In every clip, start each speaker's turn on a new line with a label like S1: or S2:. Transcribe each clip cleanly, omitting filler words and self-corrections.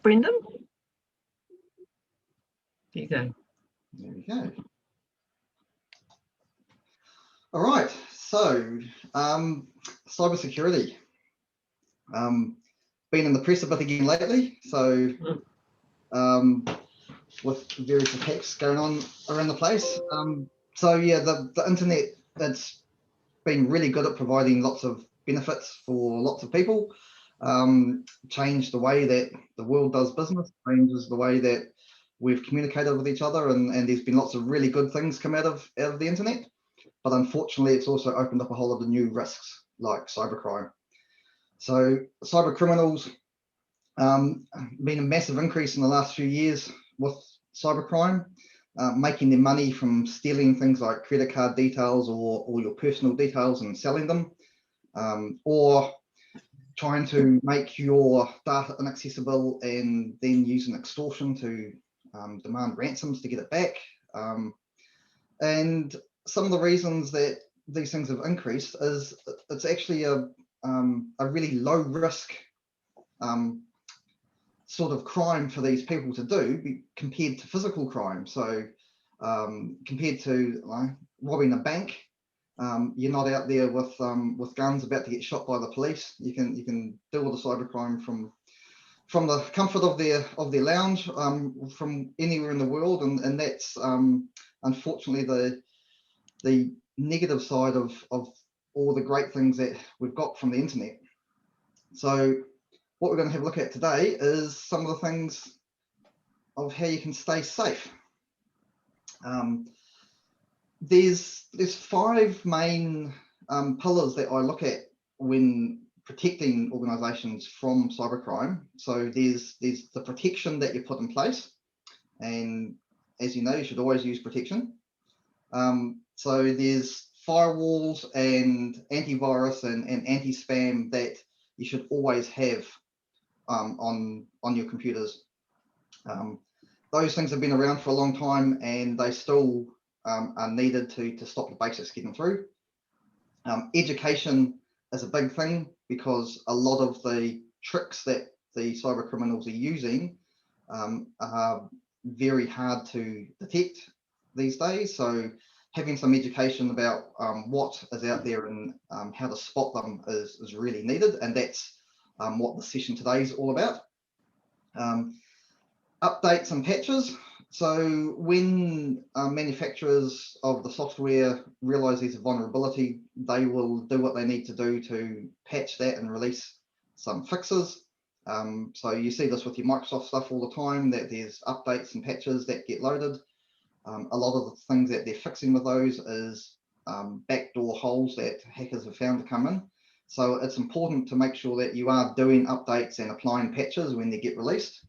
S1: Brendon? There you go.
S2: There we go. All right, so cybersecurity. Been in the press a bit again lately, so with various attacks going on around the place. So yeah, the internet, it's been really good at providing lots of benefits for lots of people. Changed the way that the world does business, changes the way that we've communicated with each other, and there's been lots of really good things come out of the internet. But unfortunately, it's also opened up a whole lot of new risks like cybercrime. So cyber criminals, been a massive increase in the last few years with cybercrime, making their money from stealing things like credit card details or your personal details and selling them, or trying to make your data inaccessible and then using extortion to demand ransoms to get it back. And some of the reasons that these things have increased is it's actually a really low risk sort of crime for these people to do compared to physical crime. So compared to robbing a bank, you're not out there with guns about to get shot by the police. You can deal with the cybercrime from the comfort of their lounge, from anywhere in the world, and that's unfortunately the negative side of all the great things that we've got from the internet. So what we're going to have a look at today is some of the things of how you can stay safe. There's 5 main pillars that I look at when protecting organizations from cybercrime. So there's the protection that you put in place, and as you know, you should always use protection. So there's firewalls and antivirus and anti-spam that you should always have on your computers. Those things have been around for a long time, and they still are needed to stop the basics getting through. Education is a big thing because a lot of the tricks that the cyber criminals are using are very hard to detect these days. So having some education about what is out there and how to spot them is really needed, and that's what the session today is all about. Updates and patches. So when manufacturers of the software realize there's a vulnerability, they will do what they need to do to patch that and release some fixes. So you see this with your Microsoft stuff all the time, that there's updates and patches that get loaded. A lot of the things that they're fixing with those is backdoor holes that hackers have found to come in. So it's important to make sure that you are doing updates and applying patches when they get released.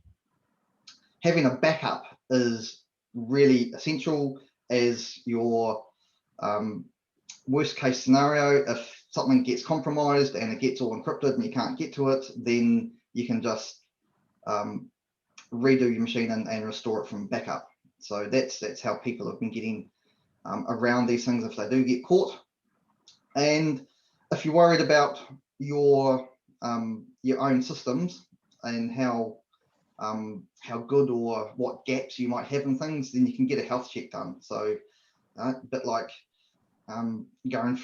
S2: Having a backup is really essential as your worst case scenario. If something gets compromised and it gets all encrypted and you can't get to it, then you can just redo your machine and restore it from backup. So that's how people have been getting around these things if they do get caught. And if you're worried about your own systems and how good or what gaps you might have in things, then you can get a health check done. So a bit like going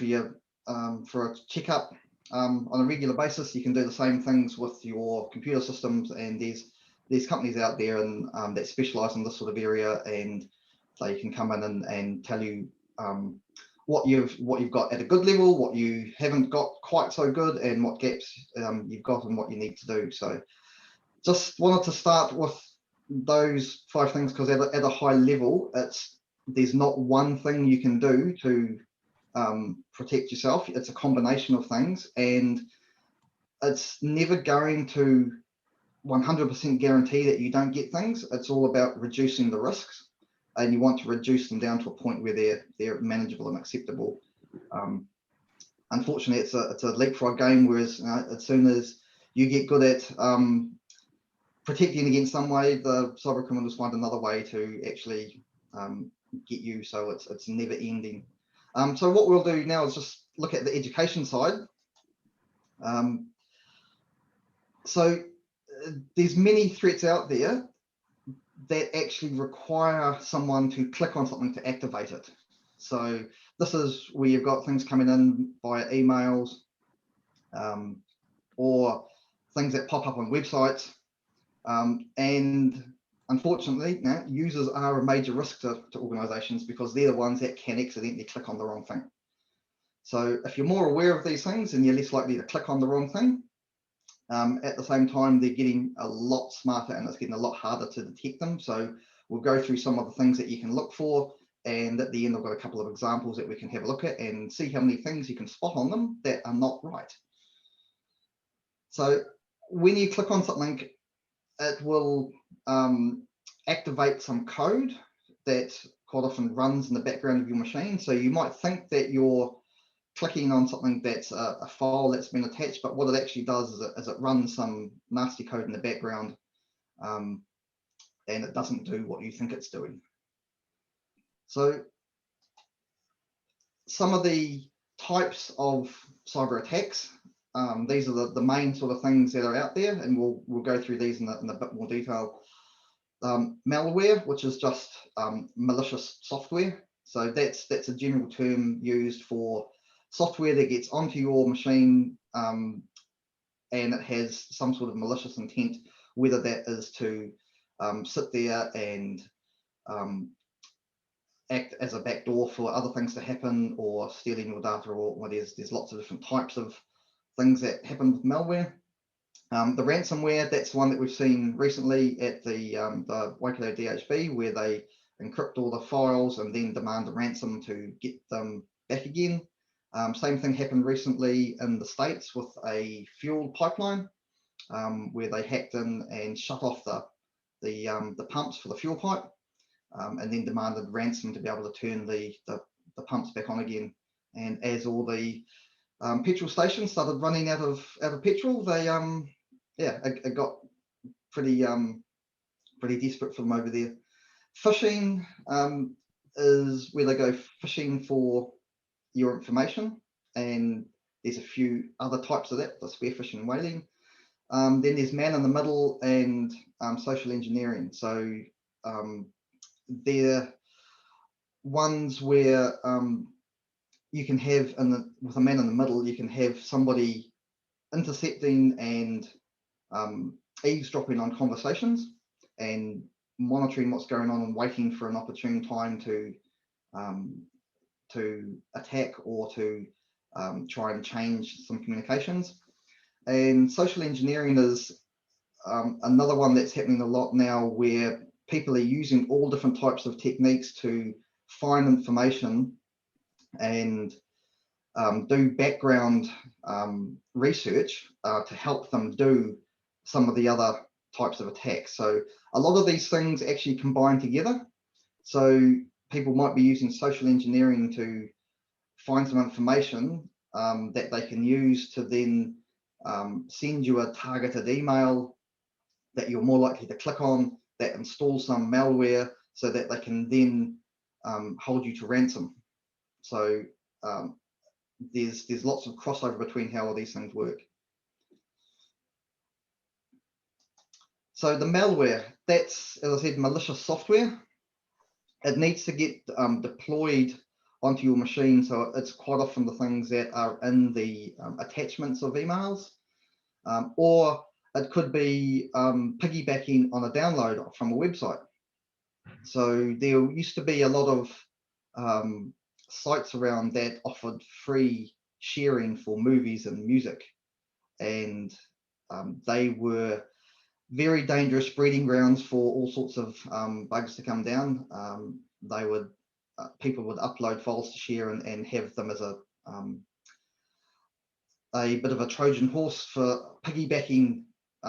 S2: for a checkup on a regular basis, you can do the same things with your computer systems, and there's companies out there and that specialize in this sort of area, and they can come in and tell you what you've got at a good level, what you haven't got quite so good, and what gaps you've got and what you need to do. So just wanted to start with those 5 things because at a high level, there's not one thing you can do to protect yourself. It's a combination of things, and it's never going to 100% guarantee that you don't get things. It's all about reducing the risks, and you want to reduce them down to a point where they're manageable and acceptable. Unfortunately, it's a leapfrog game, whereas as soon as you get good at protecting against some way, the cyber criminals find another way to actually get you. So it's never ending. So what we'll do now is just look at the education side. So there's many threats out there that actually require someone to click on something to activate it. So this is where you've got things coming in via emails, or things that pop up on websites. And unfortunately, users are a major risk to organizations, because they're the ones that can accidentally click on the wrong thing. So if you're more aware of these things, and you're less likely to click on the wrong thing. At the same time, they're getting a lot smarter, and it's getting a lot harder to detect them. So we'll go through some of the things that you can look for, and at the end I've got a couple of examples that we can have a look at and see how many things you can spot on them that are not right. So when you click on something, it will activate some code that quite often runs in the background of your machine. So you might think that you're clicking on something that's a file that's been attached, but what it actually does is it runs some nasty code in the background, and it doesn't do what you think it's doing. So some of the types of cyber attacks, these are the main sort of things that are out there, and we'll go through these in a bit more detail. Malware, which is just malicious software. So that's a general term used for software that gets onto your machine, and it has some sort of malicious intent, whether that is to sit there and act as a backdoor for other things to happen, or stealing your data, or there's lots of different types of things that happen with malware. The ransomware, that's one that we've seen recently at the Waikato DHB, where they encrypt all the files and then demand a ransom to get them back again. Same thing happened recently in the States with a fuel pipeline, where they hacked in and shut off the pumps for the fuel pipe, and then demanded ransom to be able to turn the pumps back on again. And as all the petrol stations started running out of petrol, they it got pretty desperate for them over there. Phishing is where they go fishing for your information, and there's a few other types of that, the spear phishing and whaling. Then there's man in the middle and social engineering. So they're ones where you can have, with a man in the middle, you can have somebody intercepting and eavesdropping on conversations and monitoring what's going on and waiting for an opportune time to attack or to try and change some communications. And social engineering is another one that's happening a lot now, where people are using all different types of techniques to find information and do background research to help them do some of the other types of attacks. So a lot of these things actually combine together. So people might be using social engineering to find some information that they can use to then send you a targeted email that you're more likely to click on, that installs some malware, so that they can then hold you to ransom. So there's lots of crossover between how all these things work. So the malware, that's, as I said, malicious software. It needs to get deployed onto your machine. So it's quite often the things that are in the attachments of emails, or it could be piggybacking on a download from a website. So there used to be a lot of sites around that offered free sharing for movies and music, and they were very dangerous breeding grounds for all sorts of bugs to come down. They would people would upload files to share and have them as a bit of a Trojan horse for piggybacking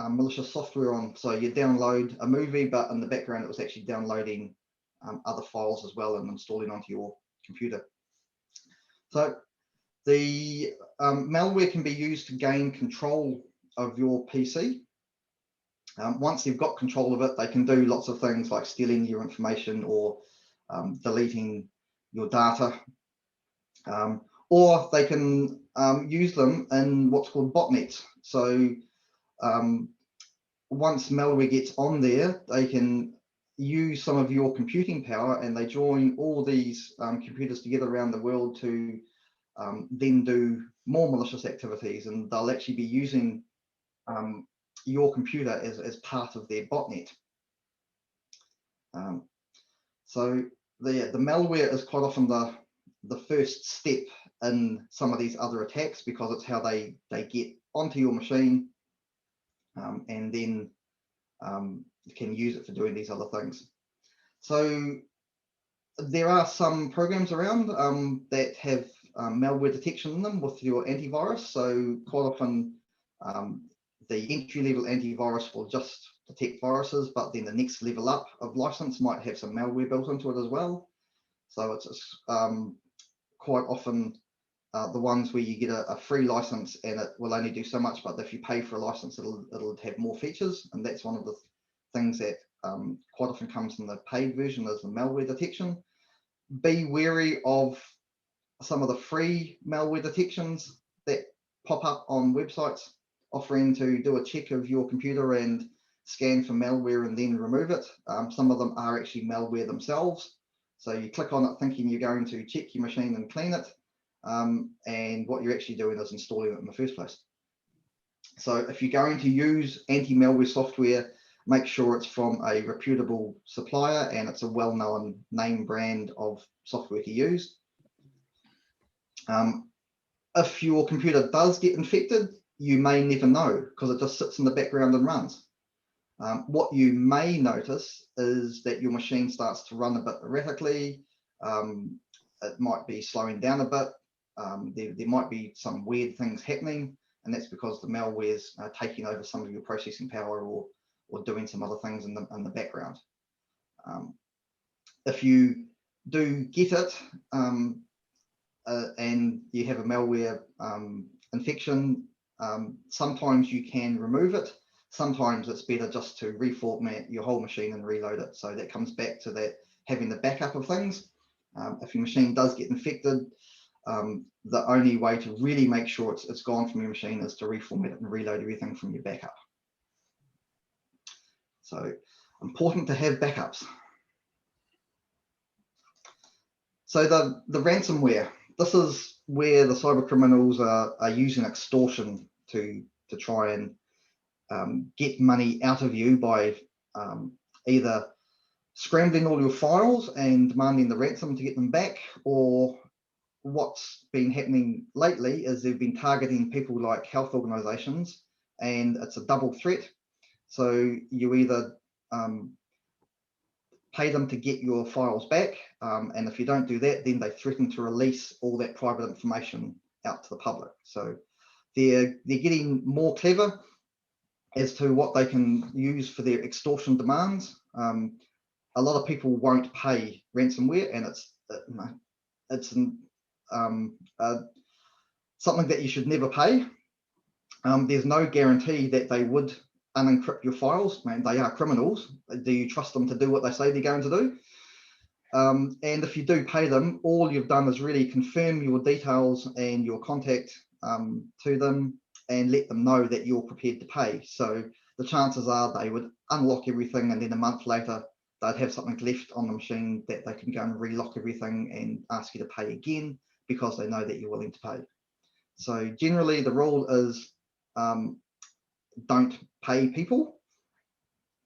S2: malicious software on. So you download a movie, but in the background it was actually downloading other files as well and installing onto your computer. So the malware can be used to gain control of your PC. Once you've got control of it, they can do lots of things like stealing your information or deleting your data, or they can use them in what's called botnets. So once malware gets on there, they can use some of your computing power, and they join all these computers together around the world to then do more malicious activities, and they'll actually be using your computer as part of their botnet. So the malware is quite often the first step in some of these other attacks, because it's how they get onto your machine, and then you can use it for doing these other things. So there are some programs around that have malware detection in them with your antivirus. So quite often the entry-level antivirus will just detect viruses, but then the next level up of license might have some malware built into it as well. So it's quite often the ones where you get a free license and it will only do so much, but if you pay for a license, it'll have more features, and that's one of the things that quite often comes in the paid version, is the malware detection. Be wary of some of the free malware detections that pop up on websites offering to do a check of your computer and scan for malware and then remove it. Some of them are actually malware themselves. So you click on it thinking you're going to check your machine and clean it, and what you're actually doing is installing it in the first place. So if you're going to use anti-malware software, make sure it's from a reputable supplier and it's a well-known name brand of software to use. If your computer does get infected, you may never know because it just sits in the background and runs. What you may notice is that your machine starts to run a bit erratically. It might be slowing down a bit. There might be some weird things happening, and that's because the malware's taking over some of your processing power or doing some other things in the background. If you do get it and you have a malware infection, sometimes you can remove it. Sometimes it's better just to reformat your whole machine and reload it. So that comes back to that having the backup of things. If your machine does get infected, the only way to really make sure it's gone from your machine is to reformat it and reload everything from your backup. So important to have backups. So the ransomware, this is where the cyber criminals are using extortion to try and get money out of you by either scrambling all your files and demanding the ransom to get them back, or what's been happening lately is they've been targeting people like health organizations, and it's a double threat. So you either pay them to get your files back, and if you don't do that, then they threaten to release all that private information out to the public. So they're getting more clever as to what they can use for their extortion demands. A lot of people won't pay ransomware, and it's something that you should never pay. There's no guarantee that they would unencrypt your files. Man, they are criminals. Do you trust them to do what they say they're going to do? And if you do pay them, all you've done is really confirm your details and your contact to them and let them know that you're prepared to pay. So the chances are they would unlock everything, and then a month later they'd have something left on the machine that they can go and relock everything and ask you to pay again because they know that you're willing to pay. So generally the rule is don't pay people.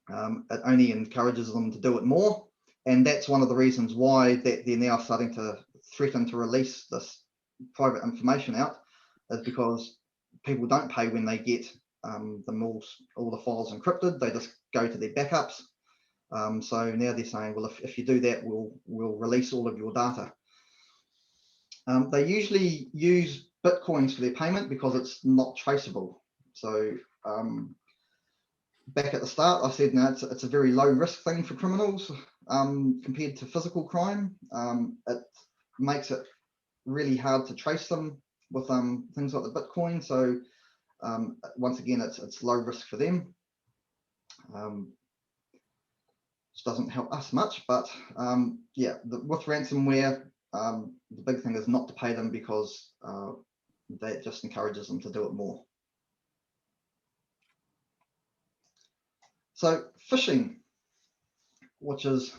S2: It only encourages them to do it more. And that's one of the reasons why that they're now starting to threaten to release this private information out, is because people don't pay when they get all the files encrypted. They just go to their backups. So now they're saying, well, if you do that, we'll release all of your data. They usually use Bitcoins for their payment because it's not traceable. So back at the start, I said, no, it's a very low risk thing for criminals compared to physical crime. It makes it really hard to trace them with things like the Bitcoin. So once again, it's low risk for them. Which doesn't help us much, but yeah, with ransomware, the big thing is not to pay them because that just encourages them to do it more. So phishing, which is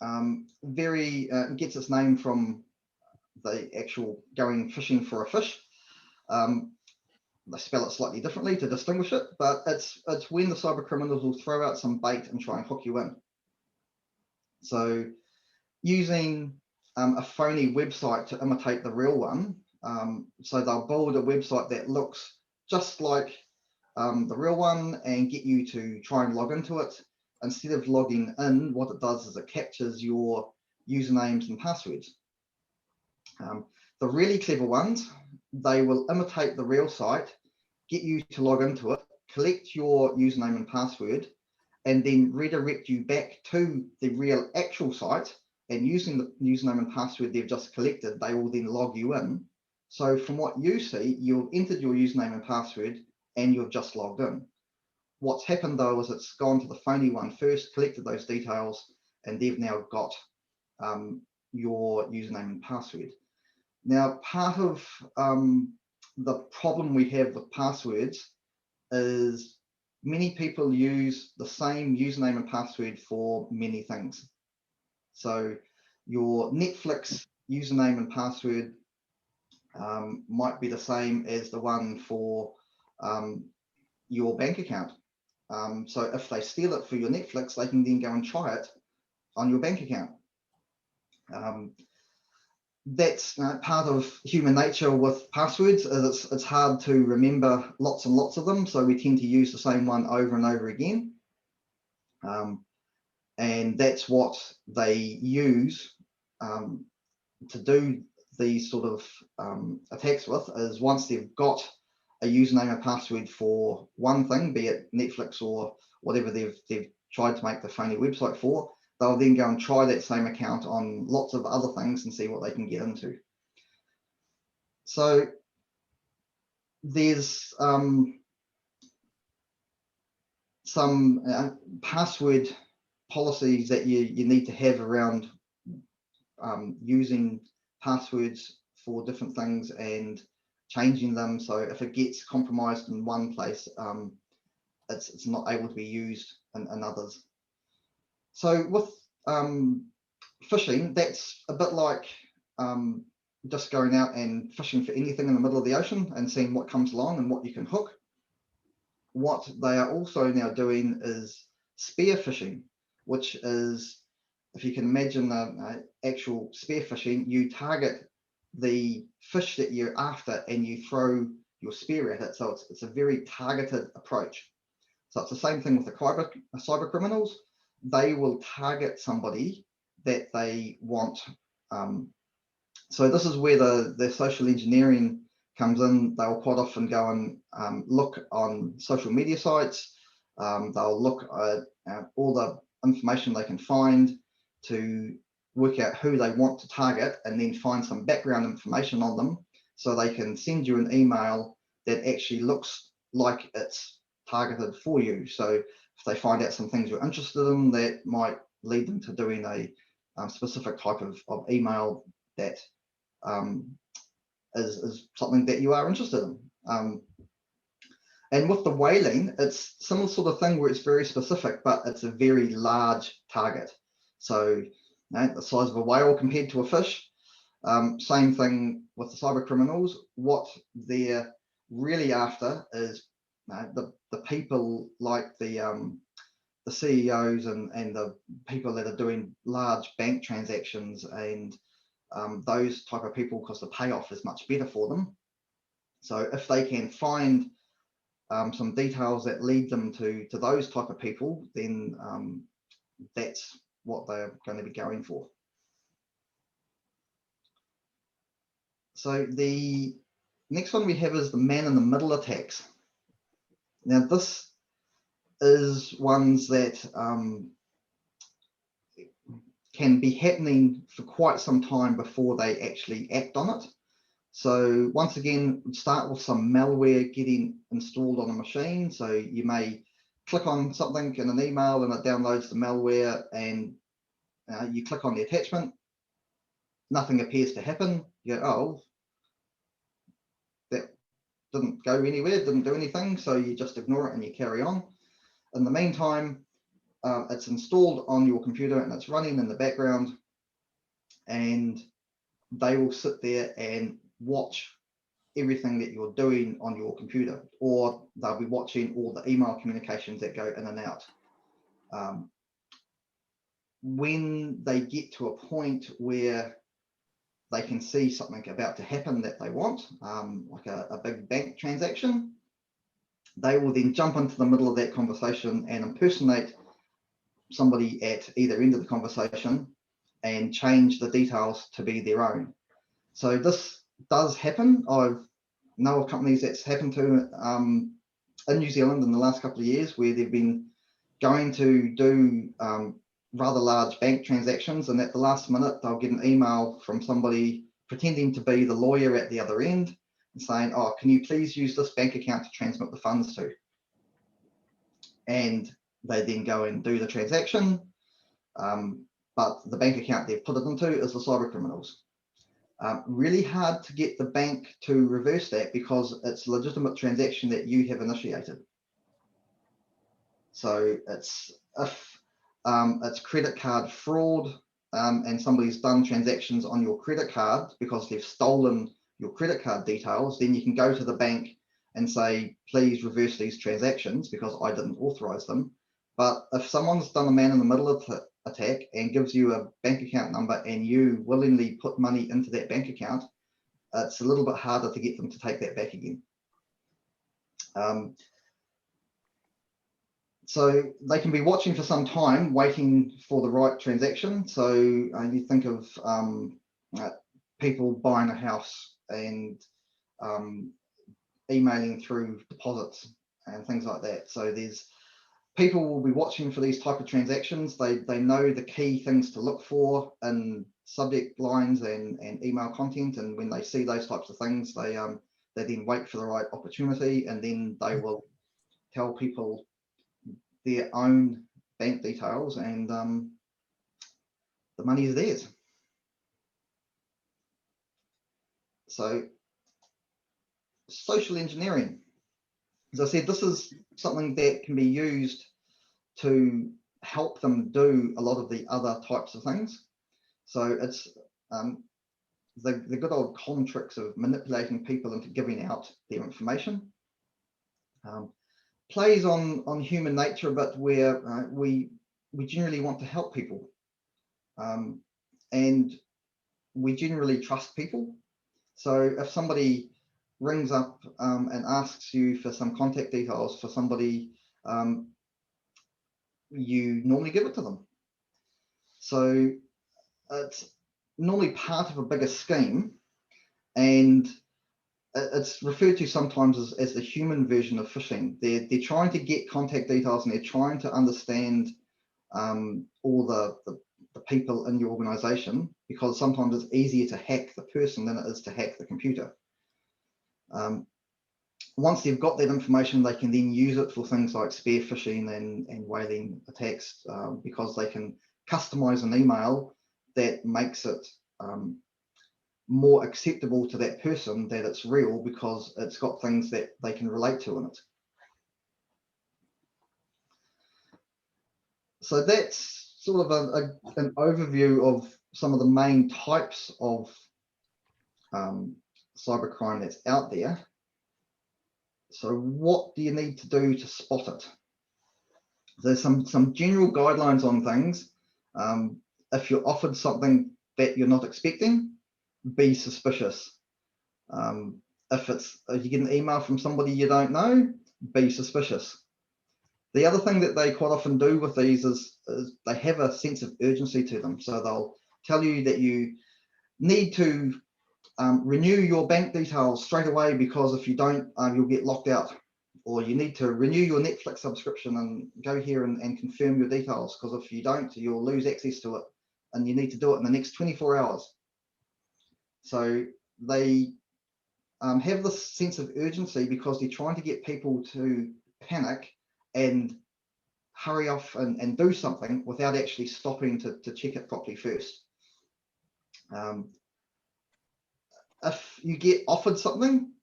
S2: gets its name from the actual going fishing for a fish. They spell it slightly differently to distinguish it, but it's when the cyber criminals will throw out some bait and try and hook you in. So using a phony website to imitate the real one. So they'll build a website that looks just like the real one and get you to try and log into it. Instead of logging in, what it does is it captures your usernames and passwords. The really clever ones, they will imitate the real site, get you to log into it, collect your username and password, and then redirect you back to the real actual site. And using the username and password they've just collected, they will then log you in. So from what you see, you've entered your username and password and you've just logged in. What's happened though is it's gone to the phony one first, collected those details, and they've now got your username and password. Now, part of the problem we have with passwords is many people use the same username and password for many things. So your Netflix username and password might be the same as the one for your bank account. So if they steal it for your Netflix, they can then go and try it on your bank account. That's part of human nature with passwords, is it's hard to remember lots and lots of them, so we tend to use the same one over and over again. And that's what they use to do these sort of attacks with, is once they've got a username and password for one thing, be it Netflix or whatever they've tried to make the phony website for, they'll then go and try that same account on lots of other things and see what they can get into. So there's some password policies that you need to have around using passwords for different things and changing them. So if it gets compromised in one place, it's not able to be used in others. So with phishing, that's a bit like just going out and fishing for anything in the middle of the ocean and seeing what comes along and what you can hook. What they are also now doing is spear phishing, which is, if you can imagine the actual spear phishing, you target the fish that you're after and you throw your spear at it. So it's a very targeted approach. So it's the same thing with the cyber criminals. They will target somebody that they want. So this is where the social engineering comes in. They'll quite often go and look on social media sites. They'll look at all the information they can find to work out who they want to target, and then find some background information on them so they can send you an email that actually looks like it's targeted for you. So if they find out some things you're interested in, that might lead them to doing a specific type of email that is something that you are interested in. And with the whaling, it's similar sort of thing where it's very specific, but it's a very large target. So the size of a whale compared to a fish. Same thing with the cyber criminals. What they're really after is the people like the CEOs and the people that are doing large bank transactions and those type of people, because the payoff is much better for them. So if they can find some details that lead them to those type of people, then that's what they're going to be going for. So the next one we have is the man-in-the-middle attacks. Now this is ones that can be happening for quite some time before they actually act on it. So once again, start with some malware getting installed on a machine. So you may click on something in an email and it downloads the malware, and you click on the attachment, nothing appears to happen. You go, oh, that didn't go anywhere, didn't do anything. So you just ignore it and you carry on. In the meantime, it's installed on your computer and it's running in the background, and they will sit there and watch everything that you're doing on your computer, or they'll be watching all the email communications that go in and out. When they get to a point where they can see something about to happen that they want, like a big bank transaction, they will then jump into the middle of that conversation and impersonate somebody at either end of the conversation and change the details to be their own. So this does happen. I know of companies that's happened to in New Zealand in the last couple of years, where they've been going to do rather large bank transactions, and at the last minute they'll get an email from somebody pretending to be the lawyer at the other end and saying, oh, can you please use this bank account to transmit the funds to? And they then go and do the transaction, but the bank account they've put it into is the cyber criminals. Really hard to get the bank to reverse that because it's a legitimate transaction that you have initiated. So it's if it's credit card fraud, and somebody's done transactions on your credit card because they've stolen your credit card details, then you can go to the bank and say, please reverse these transactions because I didn't authorize them. But if someone's done a man in the middle attack and gives you a bank account number and you willingly put money into that bank account, it's a little bit harder to get them to take that back again. So they can be watching for some time, waiting for the right transaction. So you think of people buying a house and emailing through deposits and things like that. So there's people will be watching for these type of transactions. They know the key things to look for in subject lines and email content, and when they see those types of things, they then wait for the right opportunity, and then they will tell people their own bank details, and the money is theirs. So social engineering, as I said, this is something that can be used to help them do a lot of the other types of things. So it's the good old con tricks of manipulating people into giving out their information. Plays on human nature, but where we generally want to help people, and we generally trust people. So if somebody rings up and asks you for some contact details for somebody, you normally give it to them. So it's normally part of a bigger scheme, and it's referred to sometimes as the human version of phishing. They're trying to get contact details, and they're trying to understand all the people in your organization, because sometimes it's easier to hack the person than it is to hack the computer. Once they've got that information, they can then use it for things like spear phishing and whaling attacks, because they can customize an email that makes it more acceptable to that person that it's real, because it's got things that they can relate to in it. So that's sort of an overview of some of the main types of cybercrime that's out there. So what do you need to do to spot it? There's some general guidelines on things. If you're offered something that you're not expecting, be suspicious. If you get an email from somebody you don't know, be suspicious. The other thing that they quite often do with these is they have a sense of urgency to them. So they'll tell you that you need to renew your bank details straight away, because if you don't, you'll get locked out. Or you need to renew your Netflix subscription and go here and confirm your details, because if you don't, you'll lose access to it, and you need to do it in the next 24 hours. So they have this sense of urgency because they're trying to get people to panic and hurry off and do something without actually stopping to check it properly first. If you get offered something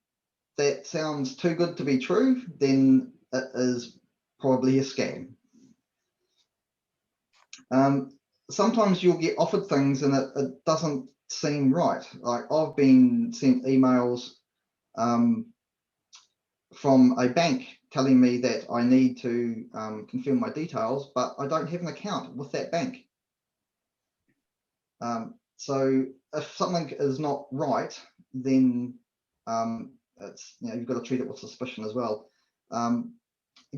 S2: that sounds too good to be true, then it is probably a scam. Sometimes you'll get offered things and it doesn't seem right. Like I've been sent emails from a bank telling me that I need to confirm my details, but I don't have an account with that bank. So if something is not right, then it's, you know, you've got to treat it with suspicion as well.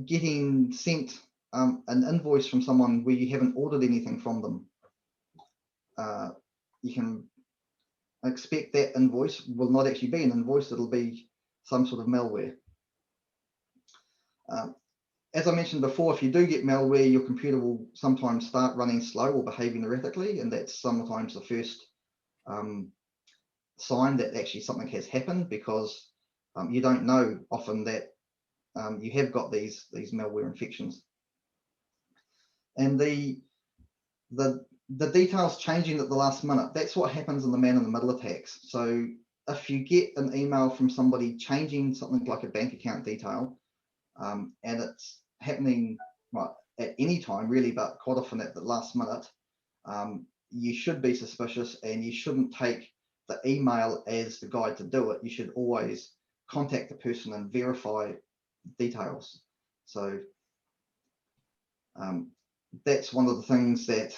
S2: Getting sent an invoice from someone where you haven't ordered anything from them, you can expect that invoice will not actually be an invoice, it'll be some sort of malware. As I mentioned before, if you do get malware, your computer will sometimes start running slow or behaving erratically, and that's sometimes the first sign that actually something has happened, because you don't know often that you have got these malware infections. And the details changing at the last minute, that's what happens in the man-in-the-middle attacks. So if you get an email from somebody changing something like a bank account detail, and it's happening at any time really, but quite often at the last minute, you should be suspicious, and you shouldn't take the email as the guide to do it. You should always contact the person and verify details. So that's one of the things that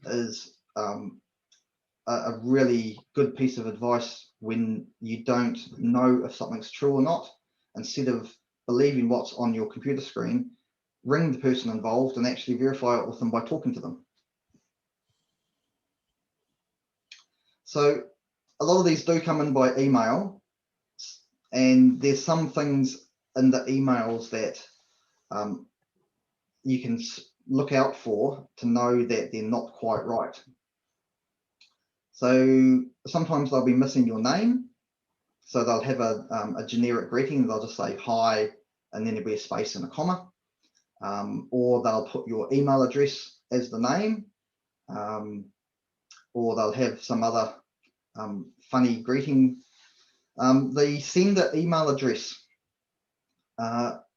S2: is a really good piece of advice when you don't know if something's true or not. Instead of believing what's on your computer screen, ring the person involved and actually verify it with them by talking to them. So a lot of these do come in by email, and there's some things in the emails that you can look out for to know that they're not quite right. So sometimes they'll be missing your name. So they'll have a generic greeting. They'll just say hi, and then there'll be a space and a comma. Or they'll put your email address as the name, or they'll have some other funny greeting. The sender email address,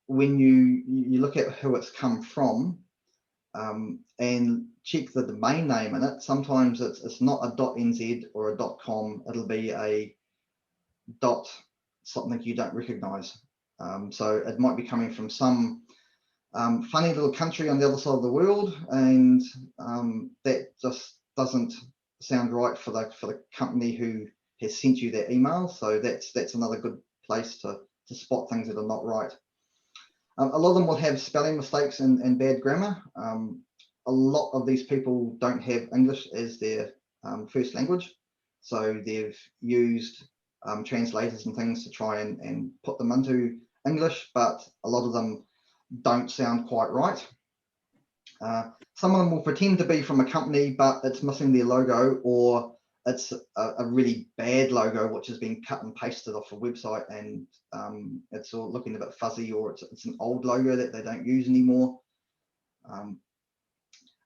S2: when you look at who it's come from and check the domain name in it, sometimes it's not a .nz or a .com, it'll be a something you don't recognize. So it might be coming from some funny little country on the other side of the world, and that just doesn't sound right for the company who has sent you that email. So that's another good place to spot things that are not right. A lot of them will have spelling mistakes and bad grammar. A lot of these people don't have English as their first language, so they've used translators and things to try and put them into English, but a lot of them don't sound quite right. Some of them will pretend to be from a company, but it's missing their logo, or it's a really bad logo which has been cut and pasted off a website, and it's all looking a bit fuzzy, or it's an old logo that they don't use anymore.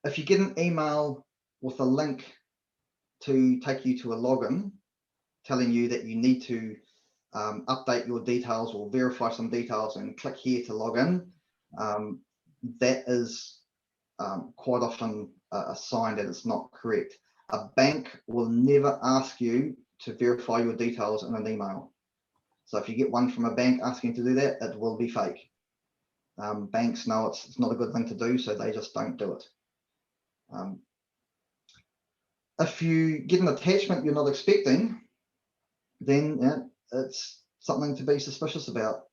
S2: If you get an email with a link to take you to a login telling you that you need to update your details or verify some details and click here to log in, that is quite often a sign that it's not correct. A bank will never ask you to verify your details in an email. So if you get one from a bank asking to do that, it will be fake. Banks know it's not a good thing to do, so they just don't do it. If you get an attachment you're not expecting, then it's something to be suspicious about.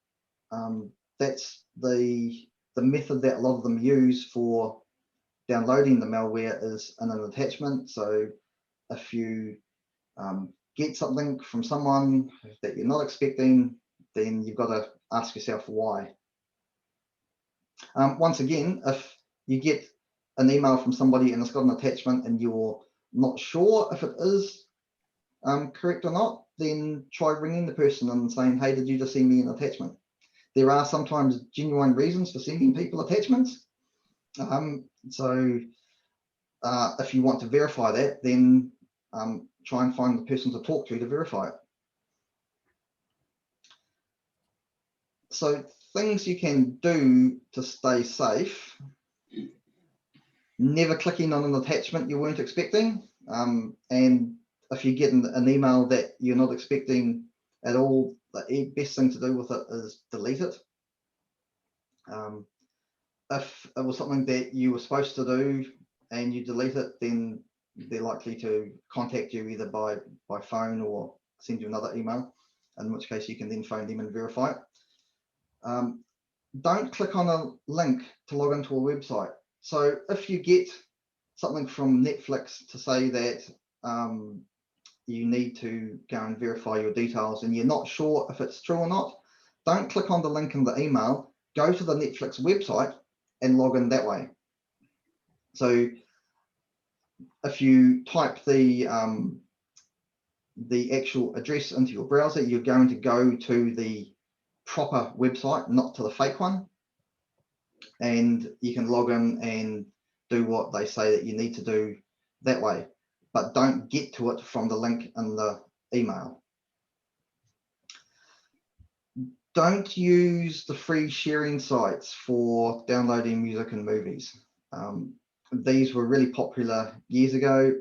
S2: That's the method that a lot of them use for downloading the malware, is in an attachment. So if you get something from someone that you're not expecting, then you've got to ask yourself why. Once again, if you get an email from somebody and it's got an attachment and you're not sure if it is correct or not, then try ringing the person and saying, hey, did you just send me an attachment? There are sometimes genuine reasons for sending people attachments. So if you want to verify that, then try and find the person to talk to verify it. So things you can do to stay safe: never clicking on an attachment you weren't expecting. And if you get an email that you're not expecting at all, the best thing to do with it is delete it. If it was something that you were supposed to do and you delete it, then they're likely to contact you either by phone or send you another email, in which case you can then phone them and verify it. Don't click on a link to log into a website. So if you get something from Netflix to say that you need to go and verify your details and you're not sure if it's true or not, don't click on the link in the email. Go to the Netflix website and log in that way. So if you type the actual address into your browser, you're going to go to the proper website, not to the fake one, and you can log in and do what they say that you need to do that way, but don't get to it from the link in the email. Don't use the free sharing sites for downloading music and movies. These were really popular years ago.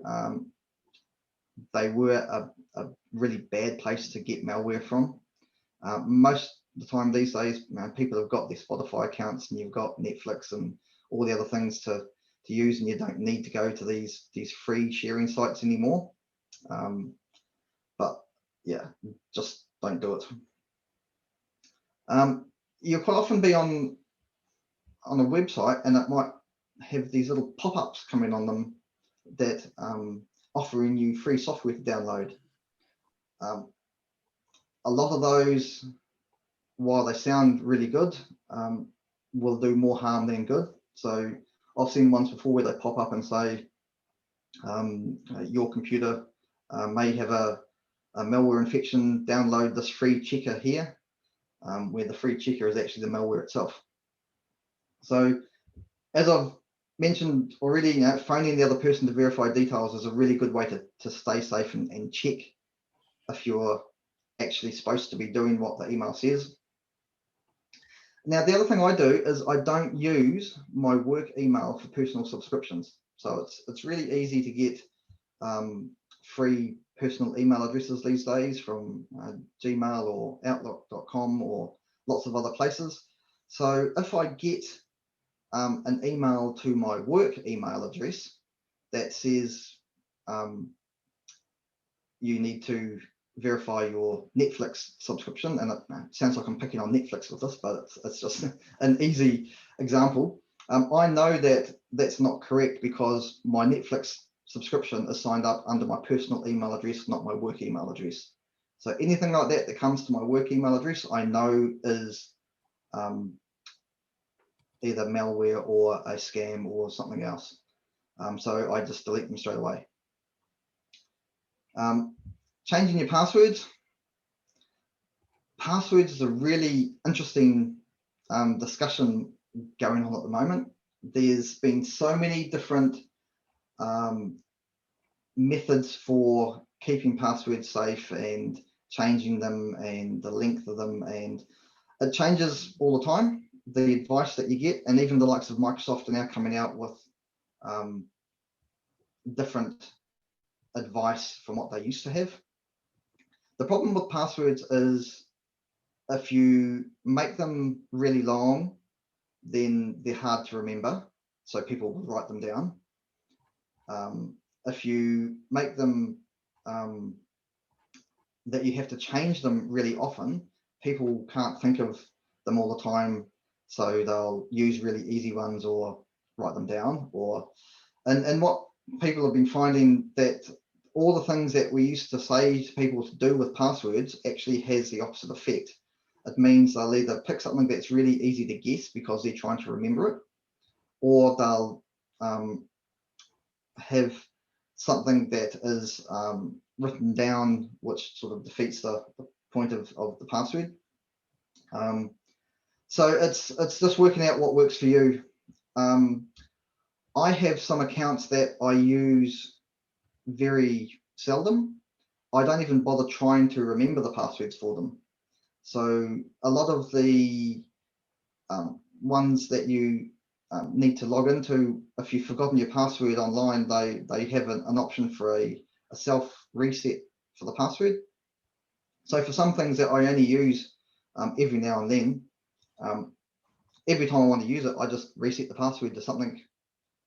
S2: They were a really bad place to get malware from. Most of the time these days, people have got their Spotify accounts and you've got Netflix and all the other things to use, and you don't need to go to these free sharing sites anymore. But yeah, just don't do it. You'll quite often be on a website and it might have these little pop-ups coming on them that offering you free software to download. A lot of those, while they sound really good, will do more harm than good. So I've seen ones before where they pop up and say your computer may have a malware infection, download this free checker here, where the free checker is actually the malware itself. So as I've mentioned already, phoning the other person to verify details is a really good way to stay safe and check if you're actually supposed to be doing what the email says. Now, the other thing I do is I don't use my work email for personal subscriptions. So it's really easy to get free personal email addresses these days from Gmail or Outlook.com or lots of other places. So if I get an email to my work email address that says you need to verify your Netflix subscription, and it sounds like I'm picking on Netflix with this, but it's just an easy example. I know that that's not correct because my Netflix subscription is signed up under my personal email address, not my work email address. So anything like that that comes to my work email address, I know is either malware or a scam or something else. So I just delete them straight away. Changing your passwords. Passwords is a really interesting discussion going on at the moment. There's been so many different methods for keeping passwords safe and changing them and the length of them, and it changes all the time, the advice that you get, and even the likes of Microsoft are now coming out with different advice from what they used to have. The problem with passwords is if you make them really long, then they're hard to remember, so people will write them down. If you make them that you have to change them really often, people can't think of them all the time, so they'll use really easy ones or write them down. And what people have been finding that all the things that we used to say to people to do with passwords actually has the opposite effect. It means they'll either pick something that's really easy to guess because they're trying to remember it, or they'll have something that is written down, which sort of defeats the point of the password. So it's just working out what works for you. I have some accounts that I use very seldom. I don't even bother trying to remember the passwords for them. So a lot of the ones that you need to log into, if you've forgotten your password online, they have an option for a self reset for the password. So for some things that I only use every now and then, every time I want to use it, I just reset the password to something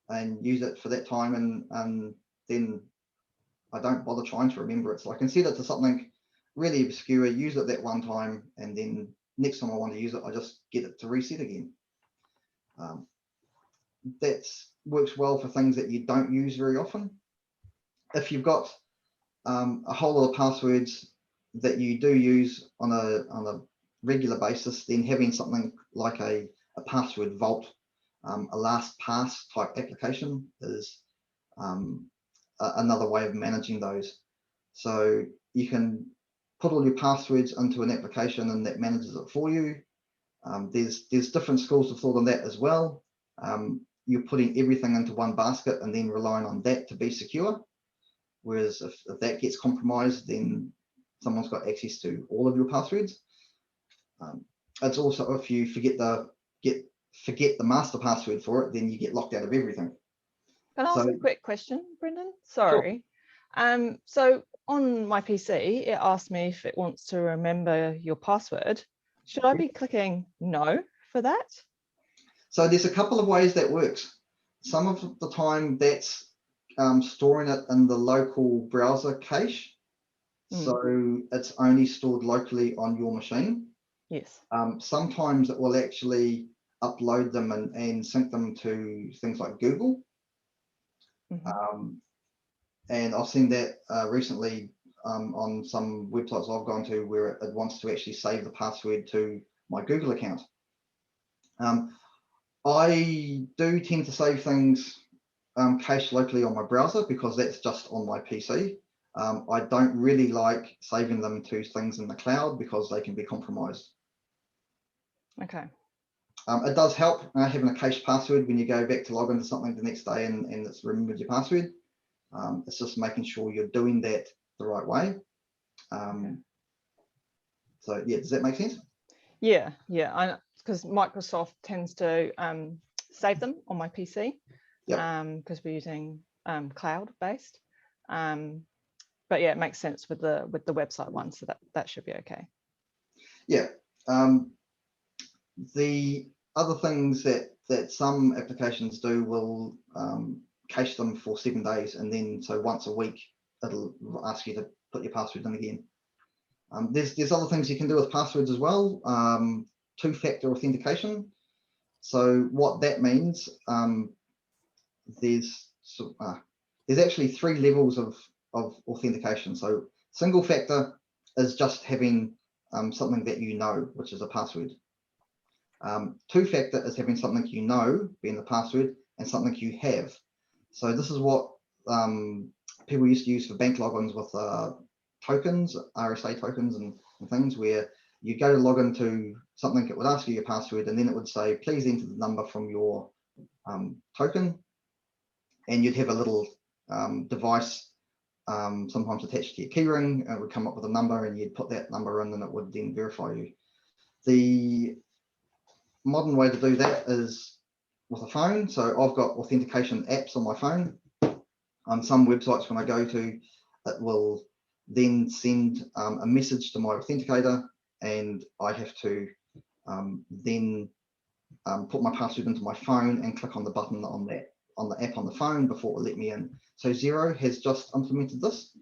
S2: and use it for that time, and then I don't bother trying to remember it. So I can set it to something really obscure, use it that one time, and then next time I want to use it, I just get it to reset again. That works well for things that you don't use very often. If you've got a whole lot of passwords that you do use on a regular basis, then having something like a password vault, a LastPass type application is another way of managing those. So you can put all your passwords into an application and that manages it for you. There's different schools of thought on that as well. You're putting everything into one basket and then relying on that to be secure. Whereas if that gets compromised, then someone's got access to all of your passwords. It's also, if you forget the master password for it, then you get locked out of everything.
S1: Can I ask a quick question, Brendon? Sorry. Sure. So on my PC, it asked me if it wants to remember your password. Should I be clicking no for that?
S2: So there's a couple of ways that works. Some of the time that's storing it in the local browser cache. So it's only stored locally on your machine.
S1: Yes.
S2: Sometimes it will actually upload them and sync them to things like Google. And I've seen that recently on some websites I've gone to where it wants to actually save the password to my Google account. I do tend to save things cached locally on my browser because that's just on my PC. I don't really like saving them to things in the cloud because they can be compromised.
S1: Okay.
S2: It does help having a cached password when you go back to log into something the next day and it's remembered your password. It's just making sure you're doing that the right way. Okay. So yeah, does that make sense?
S1: Yeah, because Microsoft tends to save them on my PC because we're using cloud-based. But yeah, it makes sense with the website one, so that should be okay.
S2: Yeah. The other things that some applications do will cache them for 7 days, and then so once a week it'll ask you to put your password in again. There's other things you can do with passwords as well. Two-factor authentication. So what that means, there's actually 3 levels of authentication. So single factor is just having something that you know, which is a password. Two-factor is having something you know, being the password, and something you have. So this is what people used to use for bank logins with tokens, RSA tokens and things, where you go to log into something, it would ask you your password, and then it would say, please enter the number from your token, and you'd have a little device sometimes attached to your keyring, and it would come up with a number, and you'd put that number in, and it would then verify you. The modern way to do that is with a phone. So I've got authentication apps on my phone. On some websites, when I go to, it will then send a message to my authenticator, and I have to then put my password into my phone and click on the button on the app on the phone before it will let me in. So Xero has just implemented this.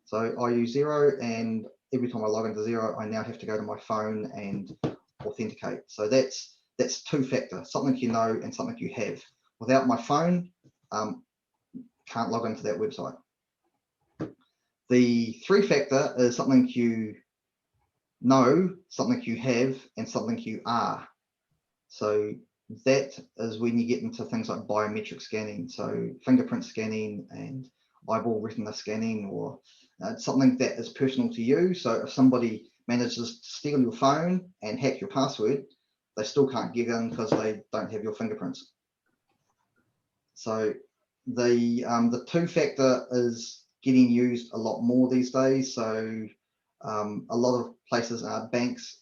S2: So I use Xero, and every time I log into Xero, I now have to go to my phone and authenticate. So that's two-factor, something you know and something you have. Without my phone, can't log into that website. The three-factor is something you know, something you have, and something you are. So that is when you get into things like biometric scanning, so fingerprint scanning and eyeball retina scanning, or something that is personal to you. So if somebody manages to steal your phone and hack your password, they still can't get in because they don't have your fingerprints. So the two-factor is getting used a lot more these days. So a lot of places, banks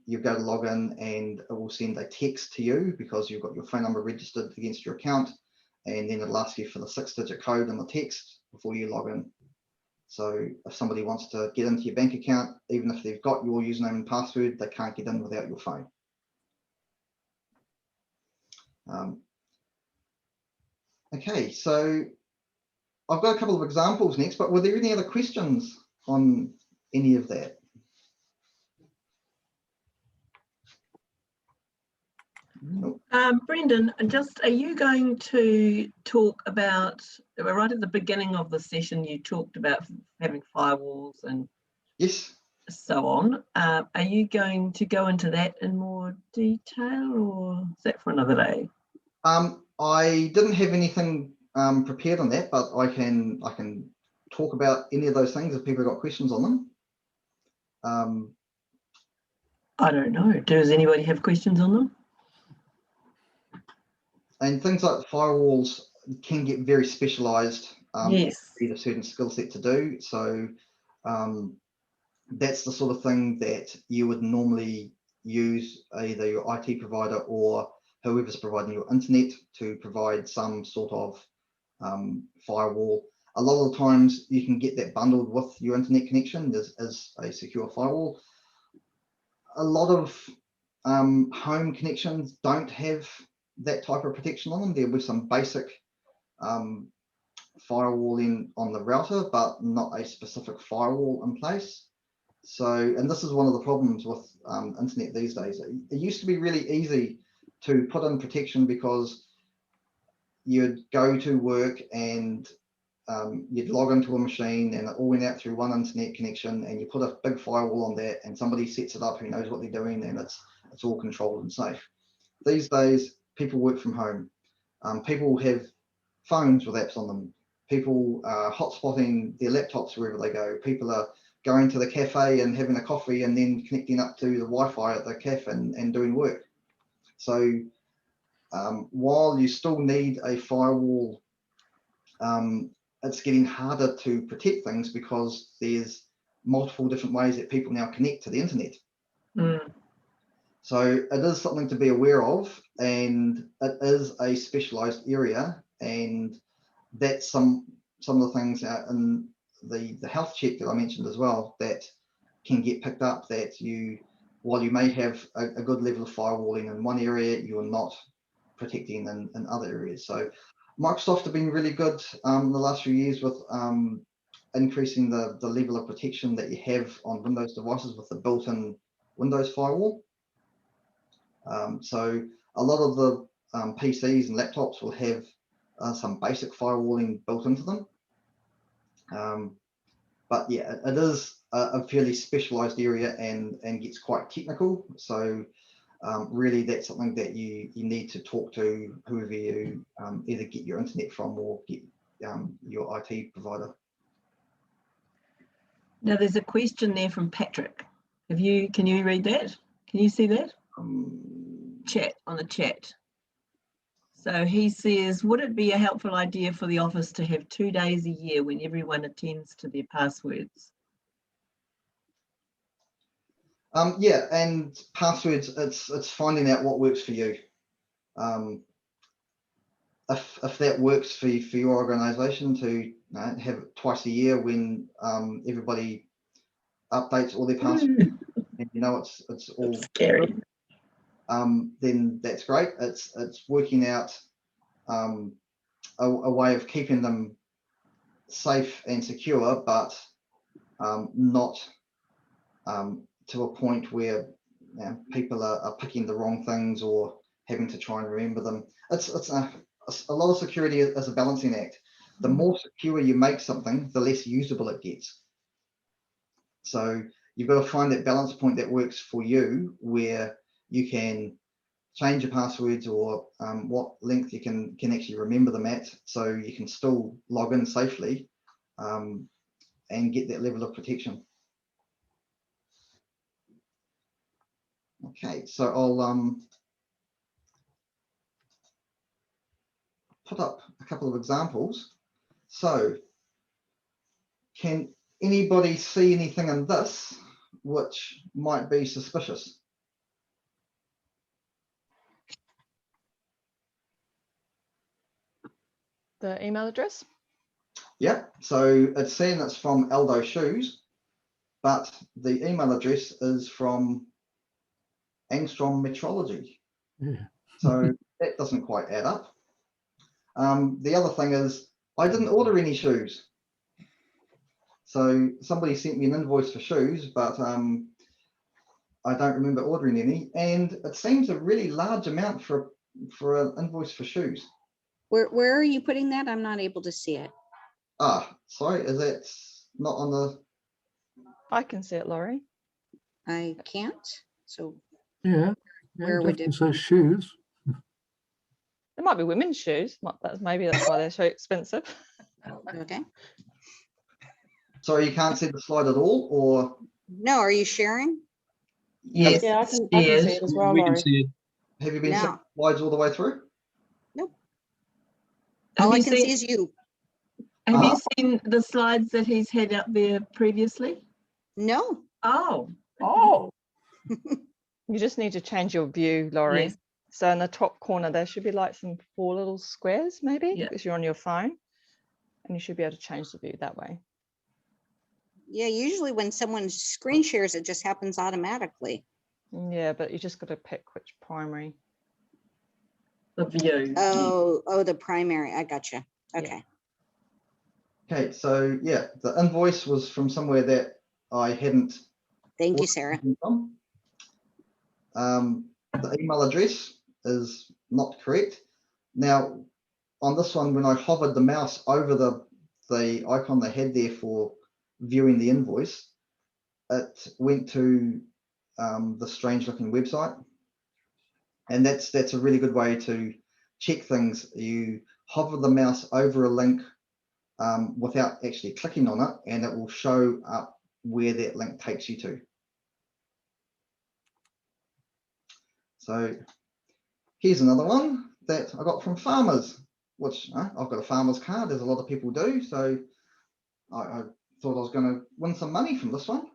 S2: you go to log in and it will send a text to you because you've got your phone number registered against your account, and then it'll ask you for the 6-digit code in the text before you log in. So if somebody wants to get into your bank account, even if they've got your username and password, they can't get in without your phone. Okay, so I've got a couple of examples next, but were there any other questions on any of that? Nope.
S3: Brendon, are you going to talk about, right at the beginning of the session, you talked about having firewalls and
S2: Yes.
S3: so on. Are you going to go into that in more detail, or is that for another day?
S2: I didn't have anything prepared on that, but I can talk about any of those things if people have got questions on them.
S3: I don't know. Does anybody have questions on them?
S2: And things like firewalls can get very specialized.
S3: Yes.
S2: Need a certain skill set to do. So that's the sort of thing that you would normally use either your IT provider or whoever's providing your internet to provide some sort of firewall. A lot of the times you can get that bundled with your internet connection as a secure firewall. A lot of home connections don't have that type of protection on them. There will be some basic firewalling on the router, but not a specific firewall in place. So, and this is one of the problems with internet these days. It used to be really easy to put in protection because you'd go to work and you'd log into a machine and it all went out through one internet connection, and you put a big firewall on that and somebody sets it up who knows what they're doing, and it's all controlled and safe. These days, people work from home. People have phones with apps on them. People are hotspotting their laptops wherever they go. People are going to the cafe and having a coffee and then connecting up to the Wi-Fi at the cafe and doing work. So while you still need a firewall, it's getting harder to protect things because there's multiple different ways that people now connect to the internet. So it is something to be aware of, and it is a specialized area, and that's some of the things in the health check that I mentioned as well that can get picked up, that while you may have a good level of firewalling in one area, you are not protecting in other areas. So Microsoft have been really good in the last few years with increasing the level of protection that you have on Windows devices with the built-in Windows firewall. So a lot of the PCs and laptops will have some basic firewalling built into them. But yeah, it is a fairly specialized area and gets quite technical. So really that's something that you need to talk to whoever you either get your internet from or get your IT provider.
S3: Now there's a question there from Patrick. Can you read that? Can you see that? Chat on the chat. So he says, would it be a helpful idea for the office to have 2 days a year when everyone attends to their passwords?
S2: Yeah, and passwords, it's finding out what works for you. If that works for your organization to have it twice a year when everybody updates all their passwords, and it's all
S3: scary.
S2: Then that's great. It's working out a way of keeping them safe and secure, but not to a point where people are picking the wrong things or having to try and remember them. It's a lot of security is a balancing act. The more secure you make something, the less usable it gets. So you've got to find that balance point that works for you, where you can change your passwords or what length you can actually remember them at, so you can still log in safely and get that level of protection. Okay, so I'll put up a couple of examples. So can anybody see anything in this which might be suspicious.
S1: The email address?
S2: Yeah, so it's saying it's from Aldo Shoes, but the email address is from Angstrom Metrology.
S4: Yeah.
S2: So that doesn't quite add up. The other thing is I didn't order any shoes. So somebody sent me an invoice for shoes, but I don't remember ordering any. And it seems a really large amount for an invoice for shoes.
S5: Where are you putting that? I'm not able to see it.
S2: Ah, sorry, is that not on the...
S1: I can see it, Laurie.
S5: I can't. So
S4: Yeah.
S5: Where
S4: It
S5: we
S4: definitely
S5: did-
S4: says shoes.
S1: It might be women's shoes. Maybe that's why they're so expensive.
S5: okay.
S2: Sorry, you can't see the slide at all, or...
S5: No, are you sharing?
S3: Yes.
S6: Yeah, I can see
S3: yes.
S6: it as well,
S7: We can
S6: Laurie.
S7: see it.
S2: Have you been
S5: No.
S2: seeing slides all the way through?
S3: Have
S5: All I
S3: you
S5: can see
S3: seen,
S5: is you.
S3: have you seen the slides that he's had up there previously?
S5: No.
S3: Oh,
S6: Oh,
S1: You just need to change your view, Laurie.
S3: Yes.
S1: So in the top corner, there should be like some 4 little squares, maybe,
S3: Yeah.
S1: because you're on your phone. And you should be able to change the view that way.
S5: Yeah, usually when someone screen shares, it just happens automatically.
S1: Yeah, but you just got to pick which primary.
S3: the view.
S5: Oh, the primary. I gotcha. Okay.
S2: Okay, so yeah, the invoice was from somewhere that I hadn't
S5: Thank you,
S2: ordered
S5: Sarah.
S2: anything from. The email address is not correct. Now, on this one, when I hovered the mouse over the icon they had there for viewing the invoice, it went to the strange looking website. And that's a really good way to check things. You hover the mouse over a link without actually clicking on it, and it will show up where that link takes you to. So here's another one that I got from farmers, which I've got a farmer's card, as a lot of people do. So I thought I was going to win some money from this one.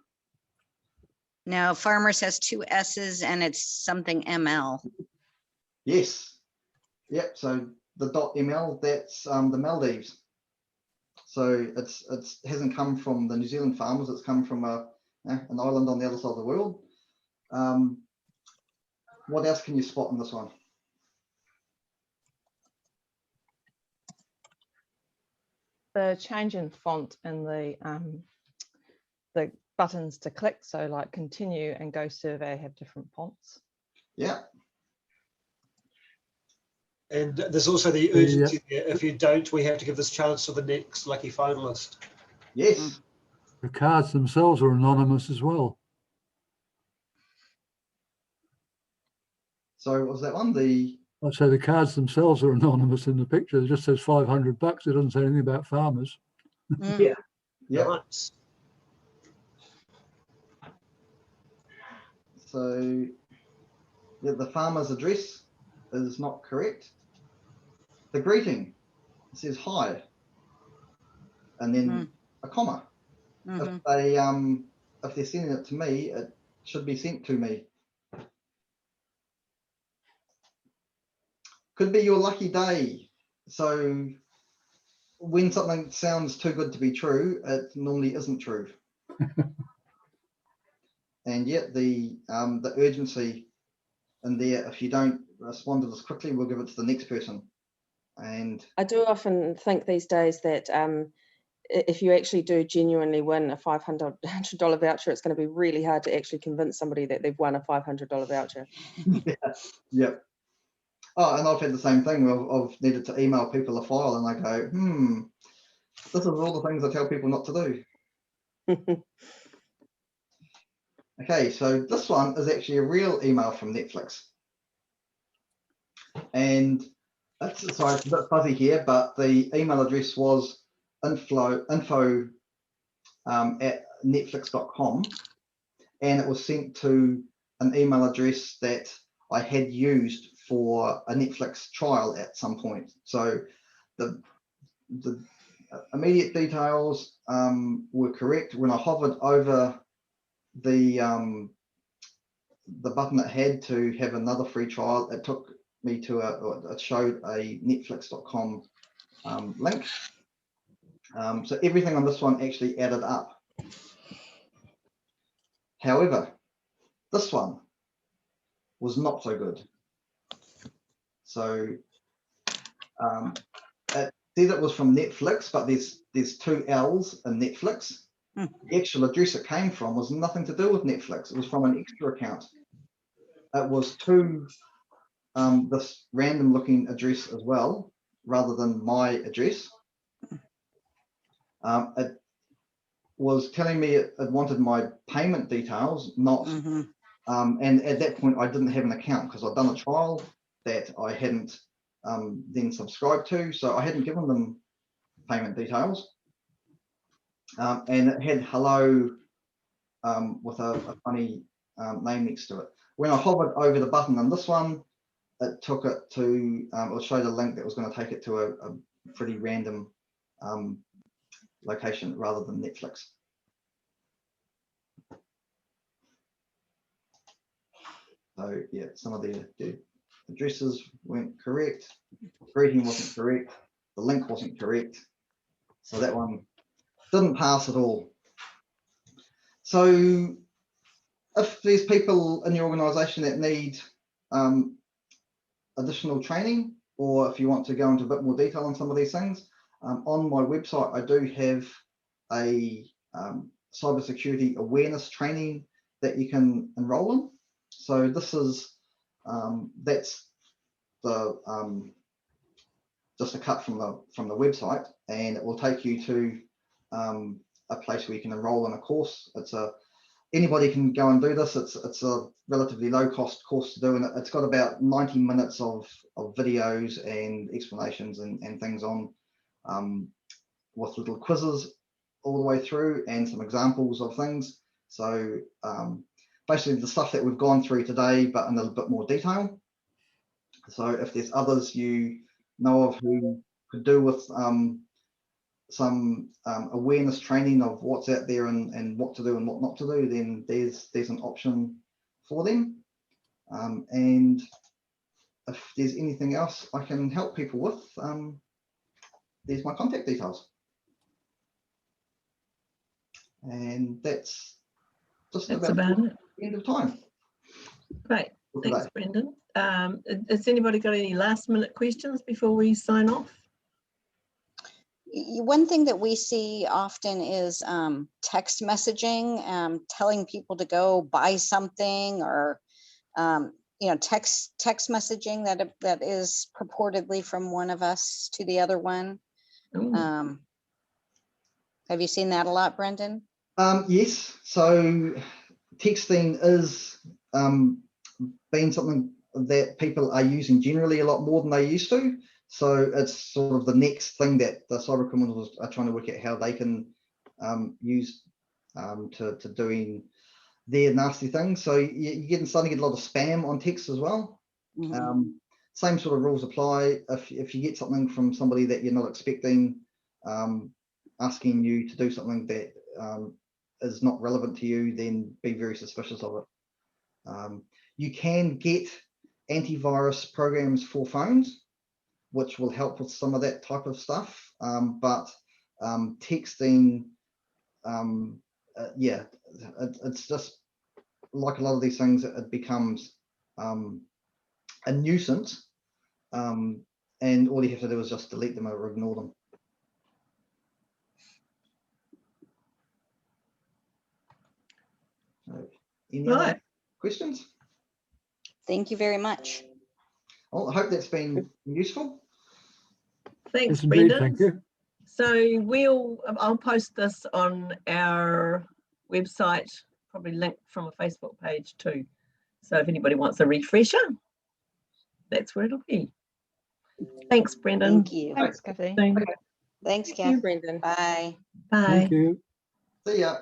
S5: Now, Farmers has 2 S's and it's something ML.
S2: Yes. Yep. So the .ml, that's the Maldives. So it hasn't come from the New Zealand farmers. It's come from an island on the other side of the world. What else can you spot in this one?
S1: The change in font and the buttons to click. So like continue and go survey have different fonts.
S2: Yeah.
S7: And there's also the urgency there. If you don't, we have to give this chance to the next lucky finalist.
S2: Yes.
S4: The cards themselves are anonymous as well.
S2: So what was that one?
S4: I'd say the cards themselves are anonymous in the picture. It just says $500. It doesn't say anything about farmers.
S5: Mm.
S7: Yeah.
S2: Yeah.
S7: Nice.
S2: So yeah, the farmer's address is not correct. The greeting says hi, and then a comma.
S5: Mhm.
S2: If they're sending it to me, it should be sent to me. Could be your lucky day. So when something sounds too good to be true, it normally isn't true. And yet the urgency in there, if you don't respond to this quickly, we'll give it to the next person. And
S6: I do often think these days that if you actually do genuinely win a $500 voucher, it's going to be really hard to actually convince somebody that they've won a $500 voucher.
S2: yeah. Oh, and I've had the same thing. I've needed to email people a file, and I go, this is all the things I tell people not to do. Okay, so this one is actually a real email from Netflix. And sorry, it's a bit fuzzy here, but the email address was info at netflix.com, and it was sent to an email address that I had used for a Netflix trial at some point. So the immediate details were correct. When I hovered over the button it had to have another free trial, it took me to it showed a netflix.com link. So everything on this one actually added up. However, this one was not so good. So it said it was from Netflix, but there's 2 L's in Netflix. The actual address it came from was nothing to do with Netflix. It was from an extra account. It was to this random looking address as well, rather than my address. It was telling me it wanted my payment details, not, and at that point I didn't have an account because I'd done a trial that I hadn't then subscribed to, so I hadn't given them payment details. And it had hello with a funny name next to it. When I hovered over the button on this one, it took it to, it showed a link that was going to take it to a pretty random location rather than Netflix. So yeah, some of the addresses weren't correct, greeting wasn't correct, the link wasn't correct, so that one didn't pass at all. So if there's people in your organisation that need additional training, or if you want to go into a bit more detail on some of these things, on my website I do have a cybersecurity awareness training that you can enroll in. So this is that's the just a cut from the website, and it will take you to a place where you can enroll in a course. It's anybody can go and do this. It's a relatively low cost course to do, and it's got about 90 minutes of videos and explanations and things on with little quizzes all the way through and some examples of things. So basically the stuff that we've gone through today, but in a little bit more detail. So if there's others you know of who could do with some awareness training of what's out there and what to do and what not to do, then there's an option for them. And if there's anything else I can help people with, there's my contact details. And that's just about it. End of time.
S3: Great, thanks, Brendon. Has anybody got any last minute questions before we sign off?
S5: One thing that we see often is text messaging, telling people to go buy something, or text messaging that is purportedly from one of us to the other one. Have you seen that a lot, Brendon?
S2: Yes. So texting is been something that people are using generally a lot more than they used to. So it's sort of the next thing that the cyber criminals are trying to work out how they can use to doing their nasty things. So you're starting to get a lot of spam on text as well. Same sort of rules apply. If you get something from somebody that you're not expecting, asking you to do something that is not relevant to you, then be very suspicious of it. You can get antivirus programs for phones, which will help with some of that type of stuff. But texting, it's just like a lot of these things, it becomes a nuisance, and all you have to do is just delete them or ignore them. So, any other questions?
S5: Thank you very much.
S2: Well, I hope that's been useful.
S3: Thanks,
S4: Yes, indeed,
S3: Brendon.
S4: thank you.
S3: So I'll post this on our website, probably linked from a Facebook page too. So if anybody wants a refresher, that's where it'll be. Thanks, Brendon.
S5: Thank you.
S1: Thanks, Kathy.
S5: Thanks,
S6: Thank
S5: Kath.
S6: you, Brendon.
S5: Bye.
S3: Bye.
S4: Thank you.
S2: See ya.